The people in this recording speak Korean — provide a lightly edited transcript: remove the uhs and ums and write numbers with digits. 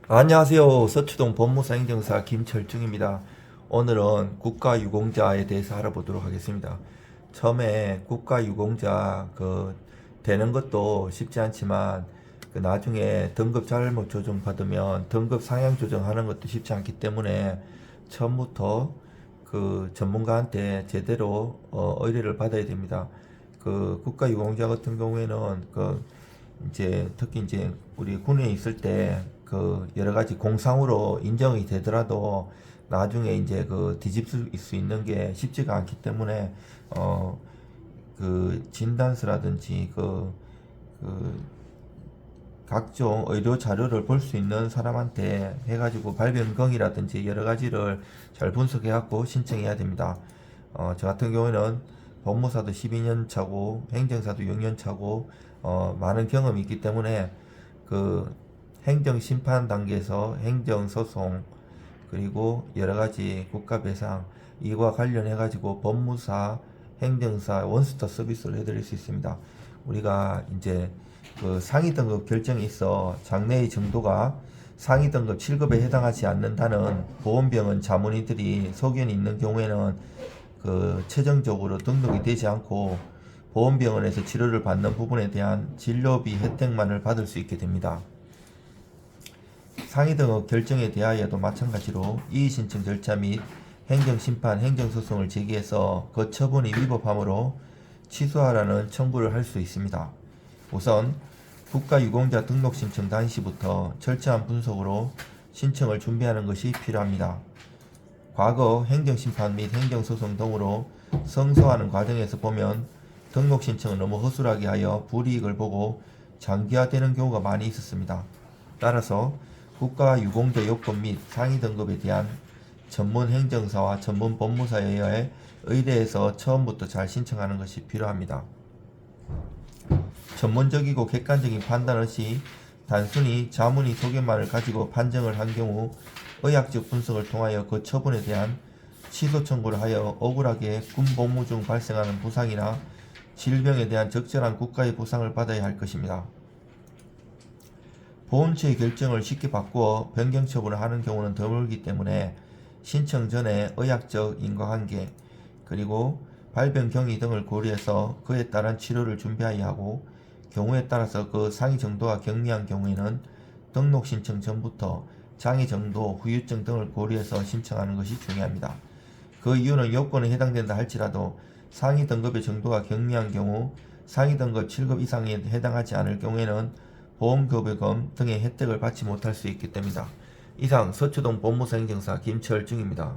안녕하세요. 서초동 법무사 행정사 김철중입니다. 오늘은 국가유공자에 대해서 알아보도록 하겠습니다. 처음에 국가유공자 되는 것도 쉽지 않지만 나중에 등급 잘못 조정 받으면 등급 상향 조정하는 것도 쉽지 않기 때문에 처음부터 전문가한테 제대로 의뢰를 받아야 됩니다. 국가유공자 같은 경우에는 이제 특히 이제 우리 군에 있을 때 여러 가지 공상으로 인정이 되더라도 나중에 이제 뒤집을 수 있는 게 쉽지가 않기 때문에 진단서라든지 각종 의료 자료를 볼 수 있는 사람한테 해가지고 발병경이라든지 여러 가지를 잘 분석해갖고 신청해야 됩니다. 저 같은 경우에는 법무사도 12년 차고 행정사도 6년 차고 많은 경험이 있기 때문에 행정심판 단계에서 행정소송 그리고 여러가지 국가배상 이와 관련해가지고 법무사, 행정사 원스톱 서비스를 해드릴 수 있습니다. 우리가 이제 상위 등급 결정이 있어 장래의 정도가 상위 등급 7급에 해당하지 않는다는 보험병원 자문의들이 소견이 있는 경우에는 최종적으로 등록이 되지 않고 보험병원에서 치료를 받는 부분에 대한 진료비 혜택만을 받을 수 있게 됩니다. 상위 등급 결정에 대하여도 마찬가지로 이의신청 절차 및 행정심판, 행정소송을 제기해서 그 처분이 위법함으로 취소하라는 청구를 할 수 있습니다. 우선 국가유공자 등록신청 당시부터 철저한 분석으로 신청을 준비하는 것이 필요합니다. 과거 행정심판 및 행정소송 등으로 성소하는 과정에서 보면 등록신청을 너무 허술하게 하여 불이익을 보고 장기화되는 경우가 많이 있었습니다. 따라서 국가유공자 요건 및 상위 등급에 대한 전문 행정사와 전문 법무사에 의해 의뢰해서 처음부터 잘 신청하는 것이 필요합니다. 전문적이고 객관적인 판단 없이 단순히 자문의 소견만을 가지고 판정을 한 경우 의학적 분석을 통하여 그 처분에 대한 취소 청구를 하여 억울하게 군 복무 중 발생하는 부상이나 질병에 대한 적절한 국가의 보상을 받아야 할 것입니다. 보험처의 결정을 쉽게 바꾸어 변경 처분을 하는 경우는 드물기 때문에 신청 전에 의학적 인과관계 그리고 발병 경위 등을 고려해서 그에 따른 치료를 준비하여야 하고 경우에 따라서 그 상위 정도가 경미한 경우에는 등록 신청 전부터 장애 정도, 후유증 등을 고려해서 신청하는 것이 중요합니다. 그 이유는 요건에 해당된다 할지라도 상위 등급의 정도가 경미한 경우 상위 등급 7급 이상에 해당하지 않을 경우에는 보험급여금 등의 혜택을 받지 못할 수 있기 때문이다. 이상 서초동 법무사 행정사 김철중입니다.